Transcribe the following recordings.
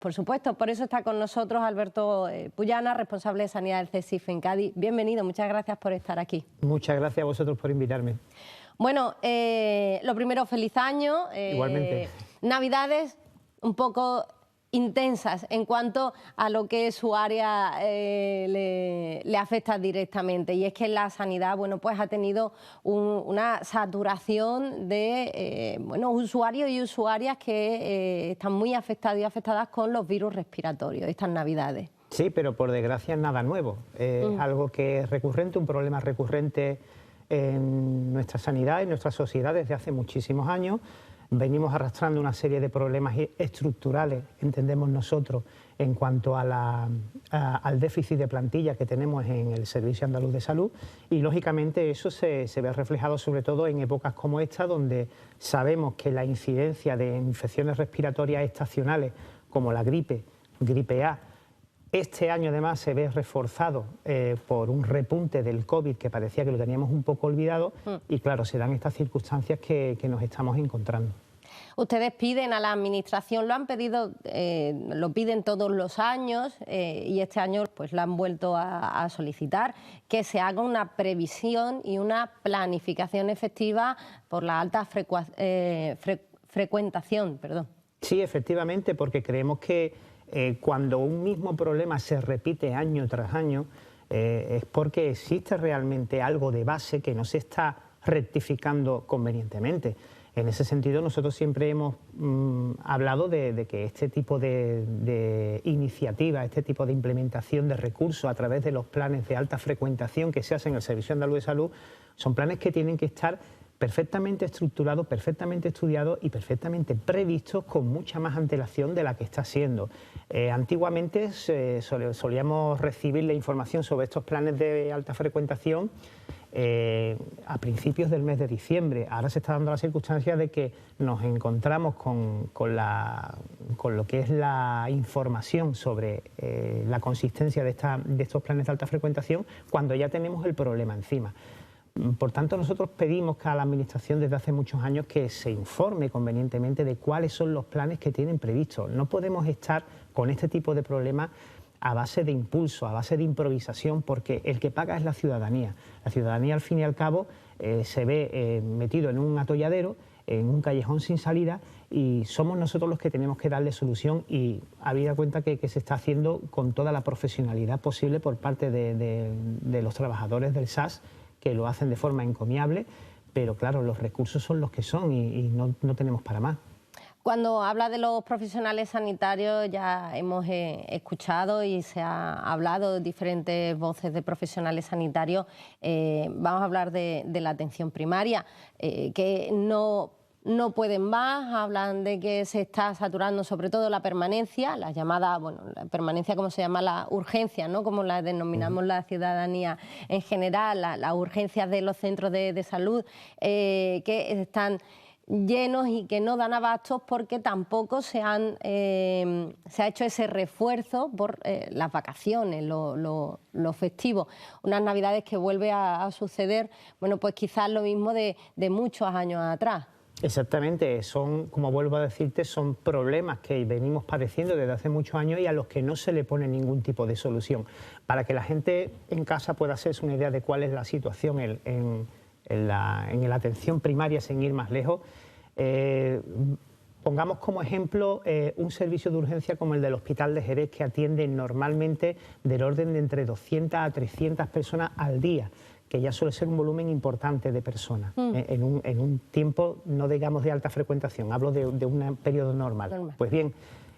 Por supuesto, por eso está con nosotros Alberto Puyana, responsable de Sanidad del CSIF en Cádiz. Bienvenido, muchas gracias por estar aquí. Muchas gracias a vosotros por invitarme. Bueno, lo primero, feliz año. Igualmente. Navidades un poco intensas en cuanto a lo que su área le afecta directamente, y es que la sanidad, bueno, pues ha tenido una saturación de usuarios y usuarias que están muy afectados y afectadas con los virus respiratorios estas Navidades. Sí, pero por desgracia es nada nuevo, es algo que es recurrente, un problema recurrente en nuestra sanidad, en nuestra sociedad desde hace muchísimos años. Venimos arrastrando una serie de problemas estructurales, entendemos nosotros, en cuanto a al déficit de plantilla que tenemos en el Servicio Andaluz de Salud, y lógicamente eso se ve reflejado sobre todo en épocas como esta, donde sabemos que la incidencia de infecciones respiratorias estacionales como la gripe A, este año además se ve reforzado por un repunte del COVID que parecía que lo teníamos un poco olvidado, y claro, se dan estas circunstancias que nos estamos encontrando. Ustedes piden a la Administración, lo han pedido, lo piden todos los años, y este año pues lo han vuelto a solicitar, que se haga una previsión y una planificación efectiva por la alta frecuentación, perdón. Sí, efectivamente, porque creemos que cuando un mismo problema se repite año tras año, es porque existe realmente algo de base que no se está rectificando convenientemente. En ese sentido, nosotros siempre hemos hablado de que este tipo de iniciativa, este tipo de implementación de recursos a través de los planes de alta frecuentación que se hacen en el Servicio Andaluz de Salud, son planes que tienen que estar perfectamente estructurados, perfectamente estudiados y perfectamente previstos con mucha más antelación de la que está siendo. Antiguamente solíamos recibir la información sobre estos planes de alta frecuentación a principios del mes de diciembre. Ahora se está dando la circunstancia de que nos encontramos con lo que es la información sobre la consistencia de estos planes de alta frecuentación cuando ya tenemos el problema encima. Por tanto, nosotros pedimos a la Administración desde hace muchos años que se informe convenientemente de cuáles son los planes que tienen previstos. No podemos estar con este tipo de problemas a base de impulso, a base de improvisación, porque el que paga es la ciudadanía. La ciudadanía, al fin y al cabo, se ve metido en un atolladero, en un callejón sin salida, y somos nosotros los que tenemos que darle solución, y habida cuenta que se está haciendo con toda la profesionalidad posible por parte de los trabajadores del SAS, que lo hacen de forma encomiable, pero claro, los recursos son los que son y no tenemos para más. Cuando habla de los profesionales sanitarios, ya hemos escuchado y se ha hablado de diferentes voces de profesionales sanitarios. Vamos a hablar de la atención primaria, que no pueden más, hablan de que se está saturando sobre todo la permanencia, la llamada, la permanencia como se llama, la urgencia, ¿no? Como la denominamos la ciudadanía en general, las urgencias de los centros de salud, que están llenos y que no dan abastos porque tampoco se ha hecho ese refuerzo por las vacaciones, lo festivo. Unas Navidades que vuelve a suceder, bueno, pues quizás lo mismo de muchos años atrás. Exactamente, son, como vuelvo a decirte, son problemas que venimos padeciendo desde hace muchos años y a los que no se le pone ningún tipo de solución. Para que la gente en casa pueda hacerse una idea de cuál es la situación en la atención primaria, sin ir más lejos, pongamos como ejemplo un servicio de urgencia como el del Hospital de Jerez, que atiende normalmente del orden de entre 200 a 300 personas al día, que ya suele ser un volumen importante de personas, en un tiempo, no digamos de alta frecuentación, hablo de un periodo normal. Pues bien,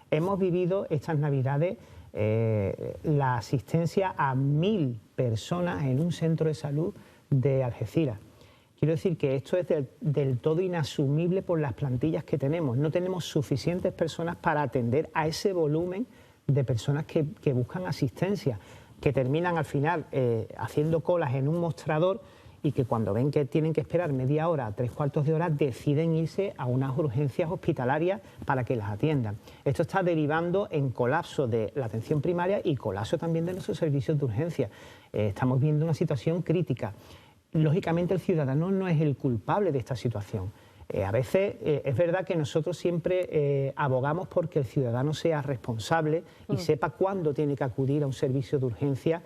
hemos vivido estas Navidades la asistencia a 1000 personas en un centro de salud de Algeciras. Quiero decir que esto es del todo inasumible por las plantillas que tenemos. No tenemos suficientes personas para atender a ese volumen de personas que buscan asistencia, que terminan al final haciendo colas en un mostrador y que cuando ven que tienen que esperar media hora, 3/4 de hora, deciden irse a unas urgencias hospitalarias para que las atiendan. Esto está derivando en colapso de la atención primaria y colapso también de nuestros servicios de urgencia. Estamos viendo una situación crítica. Lógicamente el ciudadano no es el culpable de esta situación. A veces es verdad que nosotros siempre abogamos porque el ciudadano sea responsable y sepa cuándo tiene que acudir a un servicio de urgencia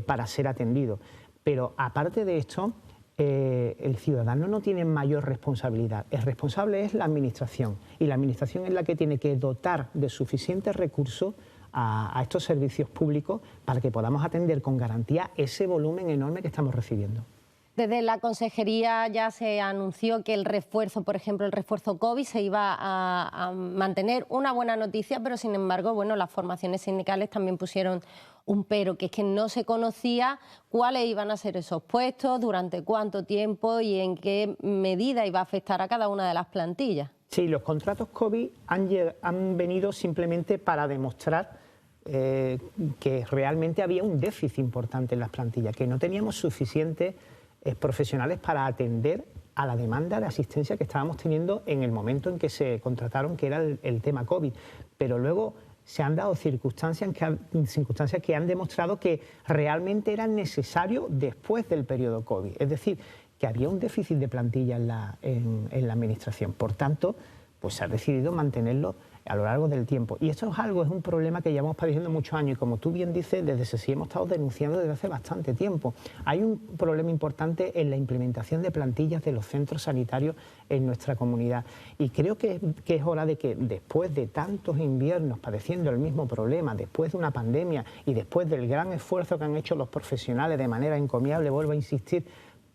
para ser atendido. Pero aparte de esto, el ciudadano no tiene mayor responsabilidad. El responsable es la administración, y la administración es la que tiene que dotar de suficientes recursos a estos servicios públicos para que podamos atender con garantía ese volumen enorme que estamos recibiendo. Desde la Consejería ya se anunció que el refuerzo, por ejemplo, el refuerzo COVID se iba a mantener. Una buena noticia, pero sin embargo, bueno, las formaciones sindicales también pusieron un pero, que es que no se conocía cuáles iban a ser esos puestos, durante cuánto tiempo y en qué medida iba a afectar a cada una de las plantillas. Sí, los contratos COVID han venido simplemente para demostrar que realmente había un déficit importante en las plantillas, que no teníamos suficientes profesionales para atender a la demanda de asistencia que estábamos teniendo en el momento en que se contrataron, que era el tema COVID. Pero luego se han dado circunstancias que han demostrado que realmente era necesario después del periodo COVID. Es decir, que había un déficit de plantilla en la administración. Por tanto, pues se ha decidido mantenerlo a lo largo del tiempo. Y esto es un problema que llevamos padeciendo muchos años, y como tú bien dices, desde SESI hemos estado denunciando desde hace bastante tiempo. Hay un problema importante en la implementación de plantillas de los centros sanitarios en nuestra comunidad, y creo que es hora de que, después de tantos inviernos padeciendo el mismo problema, después de una pandemia y después del gran esfuerzo que han hecho los profesionales de manera encomiable, vuelvo a insistir,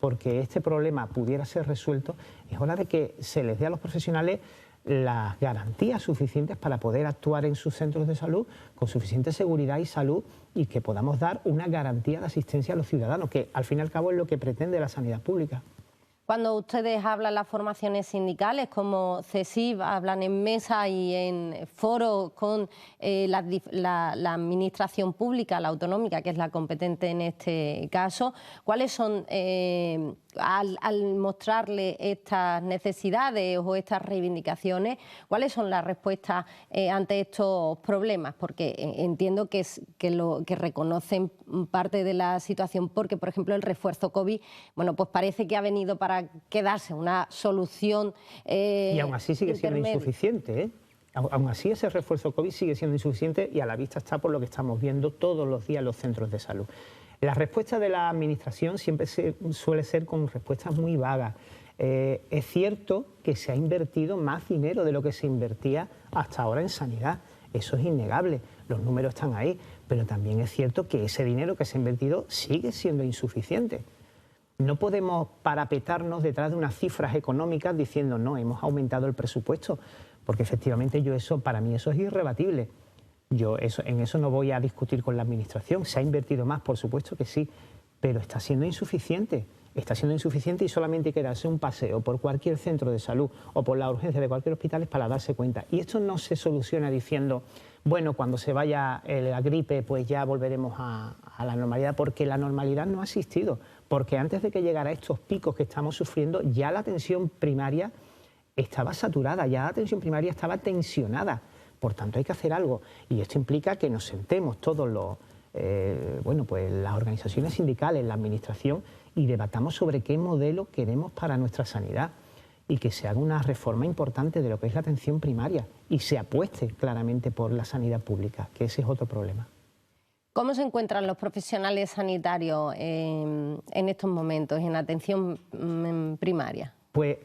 porque este problema pudiera ser resuelto, es hora de que se les dé a los profesionales las garantías suficientes para poder actuar en sus centros de salud con suficiente seguridad y salud, y que podamos dar una garantía de asistencia a los ciudadanos, que al fin y al cabo es lo que pretende la sanidad pública. Cuando ustedes hablan las formaciones sindicales como CESIF, hablan en mesa y en foros con la administración pública, la autonómica, que es la competente en este caso, ¿cuáles son, al mostrarle estas necesidades o estas reivindicaciones, cuáles son las respuestas ante estos problemas? Porque entiendo que reconocen parte de la situación, porque, por ejemplo, el refuerzo COVID, bueno, pues parece que ha venido para quedarse, una solución y aún así sigue siendo insuficiente, ¿eh? Aún así ese refuerzo COVID sigue siendo insuficiente, y a la vista está por lo que estamos viendo todos los días en los centros de salud. La respuesta de la administración siempre suele ser con respuestas muy vagas. Es cierto que se ha invertido más dinero de lo que se invertía hasta ahora en sanidad, eso es innegable, los números están ahí, pero también es cierto que ese dinero que se ha invertido sigue siendo insuficiente. No podemos parapetarnos detrás de unas cifras económicas diciendo no, hemos aumentado el presupuesto, porque efectivamente para mí eso es irrebatible. En eso no voy a discutir con la administración. ¿Se ha invertido más? Por supuesto que sí, pero está siendo insuficiente. Está siendo insuficiente, y solamente hay que darse un paseo por cualquier centro de salud o por la urgencia de cualquier hospital para darse cuenta. Y esto no se soluciona diciendo, bueno, cuando se vaya la gripe pues ya volveremos a la normalidad, porque la normalidad no ha existido, porque antes de que llegara a estos picos que estamos sufriendo, ya la atención primaria estaba saturada, ya la atención primaria estaba tensionada. Por tanto, hay que hacer algo, y esto implica que nos sentemos todos las organizaciones sindicales, la administración, y debatamos sobre qué modelo queremos para nuestra sanidad, y que se haga una reforma importante de lo que es la atención primaria y se apueste claramente por la sanidad pública, que ese es otro problema. ¿Cómo se encuentran los profesionales sanitarios en estos momentos en atención primaria? Pues,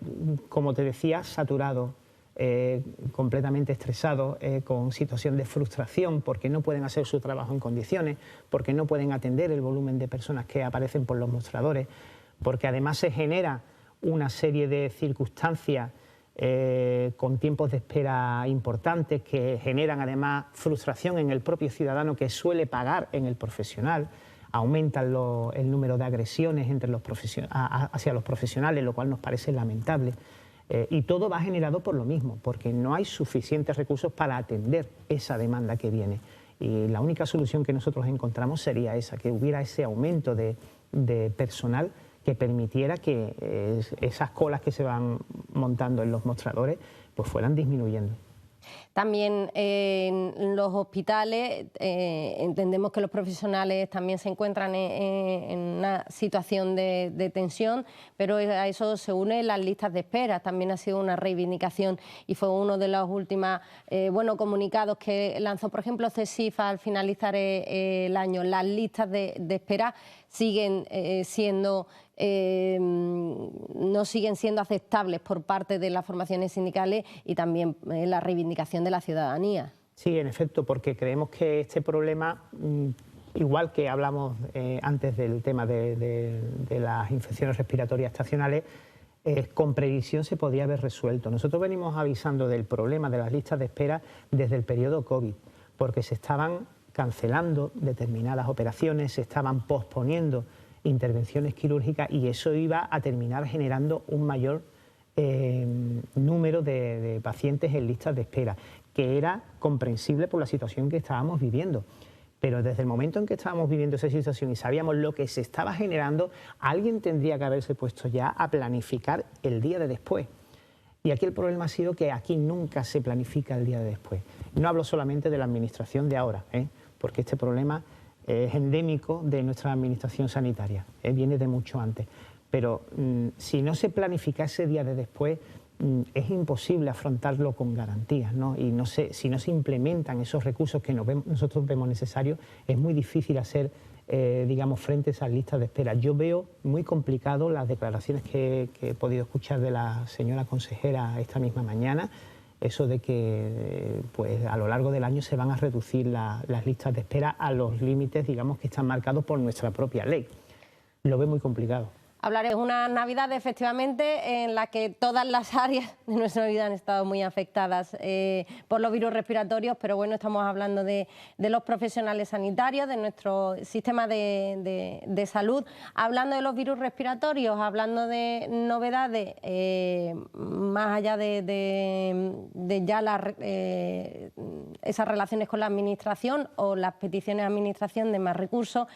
como te decía, saturados, completamente estresados, con situación de frustración porque no pueden hacer su trabajo en condiciones, porque no pueden atender el volumen de personas que aparecen por los mostradores, porque además se genera una serie de circunstancias con tiempos de espera importantes que generan además frustración en el propio ciudadano, que suele pagar en el profesional. Aumentan el número de agresiones hacia los profesionales, lo cual nos parece lamentable. Y todo va generado por lo mismo, porque no hay suficientes recursos para atender esa demanda que viene. Y la única solución que nosotros encontramos sería esa, que hubiera ese aumento de personal que permitiera que esas colas que se van montando en los mostradores pues fueran disminuyendo. También en los hospitales entendemos que los profesionales también se encuentran en una situación de tensión, pero a eso se unen las listas de espera. También ha sido una reivindicación y fue uno de los últimos comunicados que lanzó, por ejemplo, CESIF al finalizar el año. Las listas de espera siguen no siguen siendo aceptables por parte de las formaciones sindicales y también la reivindicación de la ciudadanía. Sí, en efecto, porque creemos que este problema, igual que hablamos antes del tema de las infecciones respiratorias estacionales, con previsión se podía haber resuelto. Nosotros venimos avisando del problema de las listas de espera desde el periodo COVID, porque se estaban cancelando determinadas operaciones, se estaban posponiendo intervenciones quirúrgicas y eso iba a terminar generando un mayor número de pacientes en listas de espera, que era comprensible por la situación que estábamos viviendo. Pero desde el momento en que estábamos viviendo esa situación y sabíamos lo que se estaba generando, alguien tendría que haberse puesto ya a planificar el día de después. Y aquí el problema ha sido que aquí nunca se planifica el día de después. No hablo solamente de la administración de ahora, porque este problema es endémico de nuestra administración sanitaria, viene de mucho antes. Pero si no se planifica ese día de después, es imposible afrontarlo con garantías, ¿no? Y si no se implementan esos recursos que nosotros vemos necesarios, es muy difícil hacer, digamos, frente a esas listas de espera. Yo veo muy complicado las declaraciones que he podido escuchar de la señora consejera esta misma mañana, eso de que pues, a lo largo del año se van a reducir las listas de espera a los límites, digamos, que están marcados por nuestra propia ley. Lo veo muy complicado. Hablaré de una Navidad, efectivamente, en la que todas las áreas de nuestra vida han estado muy afectadas por los virus respiratorios, pero bueno, estamos hablando de los profesionales sanitarios, de nuestro sistema de salud. Hablando de los virus respiratorios, hablando de novedades, más allá de ya esas relaciones con la Administración o las peticiones de Administración de más recursos,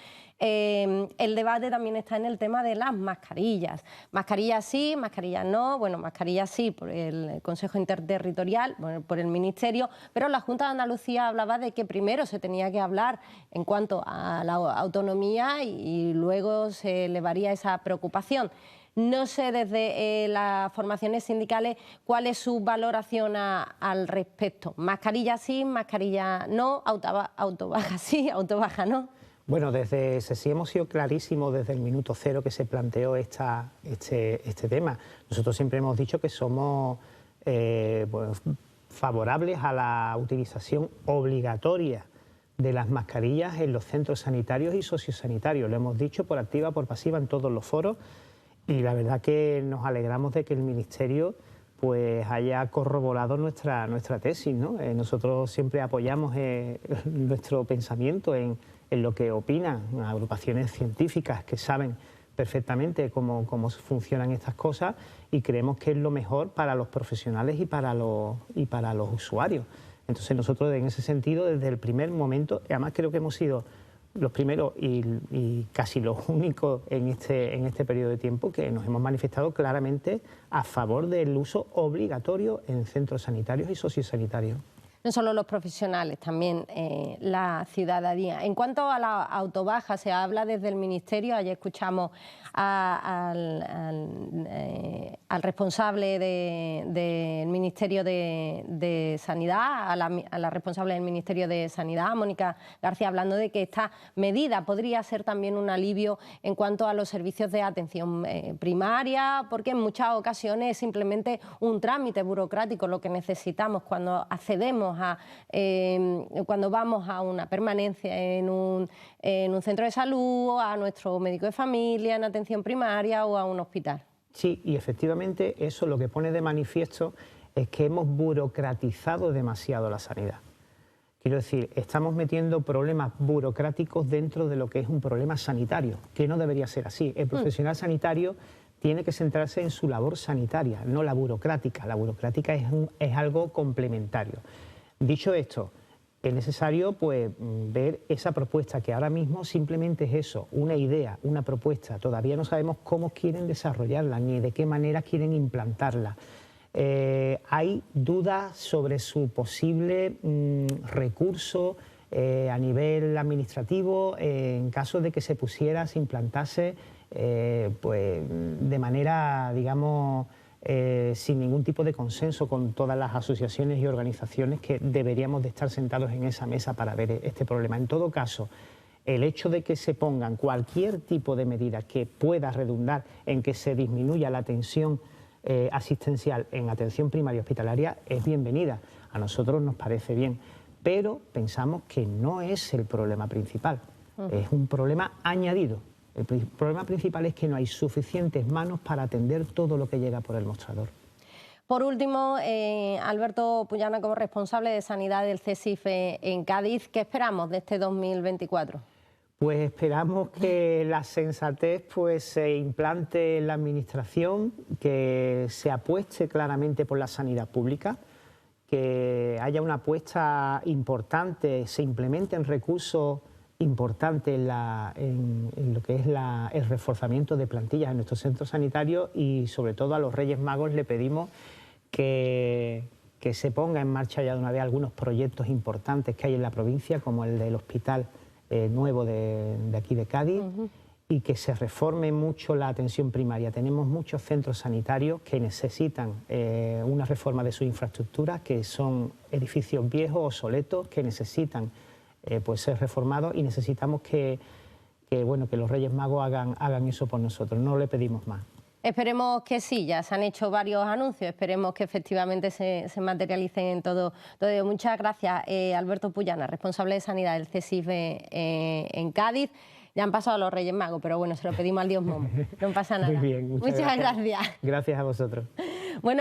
el debate también está en el tema de las mascarillas. Mascarillas sí, mascarillas no. Bueno, mascarillas sí por el Consejo Interterritorial, bueno, por el Ministerio, pero la Junta de Andalucía hablaba de que primero se tenía que hablar en cuanto a la autonomía y luego se elevaría esa preocupación. No sé desde las formaciones sindicales cuál es su valoración al respecto. Mascarilla sí, mascarilla no, autobaja sí, autobaja no. Bueno, desde SESI hemos sido clarísimos desde el minuto cero que se planteó este tema. Nosotros siempre hemos dicho que somos favorables a la utilización obligatoria de las mascarillas en los centros sanitarios y sociosanitarios. Lo hemos dicho por activa, por pasiva en todos los foros y la verdad que nos alegramos de que el Ministerio pues haya corroborado nuestra tesis, ¿no? Nosotros siempre apoyamos nuestro pensamiento en lo que opinan agrupaciones científicas que saben perfectamente cómo funcionan estas cosas y creemos que es lo mejor para los profesionales y para los usuarios. Entonces nosotros en ese sentido desde el primer momento, y además creo que hemos sido los primeros y casi los únicos en este periodo de tiempo que nos hemos manifestado claramente a favor del uso obligatorio en centros sanitarios y sociosanitarios. No solo los profesionales, también la ciudadanía. En cuanto a la autobaja, se habla desde el Ministerio, ayer escuchamos al responsable del Ministerio de Sanidad, a la responsable del Ministerio de Sanidad, Mónica García, hablando de que esta medida podría ser también un alivio en cuanto a los servicios de atención primaria, porque en muchas ocasiones es simplemente un trámite burocrático lo que necesitamos cuando accedemos cuando vamos a una permanencia en un centro de salud, a nuestro médico de familia, en atención primaria o a un hospital. Sí, y efectivamente eso lo que pone de manifiesto es que hemos burocratizado demasiado la sanidad. Quiero decir, estamos metiendo problemas burocráticos dentro de lo que es un problema sanitario, que no debería ser así. El profesional sanitario tiene que centrarse en su labor sanitaria, no la burocrática. La burocrática es algo complementario. Dicho esto, es necesario pues, ver esa propuesta, que ahora mismo simplemente es eso, una idea, una propuesta. Todavía no sabemos cómo quieren desarrollarla ni de qué manera quieren implantarla. hay dudas sobre su posible recurso a nivel administrativo en caso de que se pusiera, se implantase pues, de manera, digamos, sin ningún tipo de consenso con todas las asociaciones y organizaciones que deberíamos de estar sentados en esa mesa para ver este problema. En todo caso, el hecho de que se pongan cualquier tipo de medida que pueda redundar en que se disminuya la tensión asistencial en atención primaria hospitalaria es bienvenida. A nosotros nos parece bien, pero pensamos que no es el problema principal, es un problema añadido. El problema principal es que no hay suficientes manos para atender todo lo que llega por el mostrador. Por último, Alberto Puyana, como responsable de Sanidad del CSIF en Cádiz, ¿qué esperamos de este 2024? Pues esperamos que la sensatez pues, se implante en la Administración, que se apueste claramente por la sanidad pública, que haya una apuesta importante, se implementen recursos importantes en lo que es el reforzamiento de plantillas en nuestros centros sanitarios y sobre todo a los Reyes Magos le pedimos que se ponga en marcha ya de una vez algunos proyectos importantes que hay en la provincia, como el del hospital nuevo de aquí de Cádiz, y que se reforme mucho la atención primaria. Tenemos muchos centros sanitarios que necesitan una reforma de su infraestructura, que son edificios viejos, obsoletos, que necesitan pues ser reformados y necesitamos que los Reyes Magos hagan eso por nosotros. No le pedimos más. Esperemos que sí, ya se han hecho varios anuncios, esperemos que efectivamente se materialicen en todo ello. Muchas gracias, Alberto Puyana, responsable de Sanidad del CSIF en Cádiz. Ya han pasado los Reyes Magos, pero bueno, se lo pedimos al Dios Momo, no pasa nada. Muy bien, muchas gracias. Gracias. Gracias a vosotros. Bueno,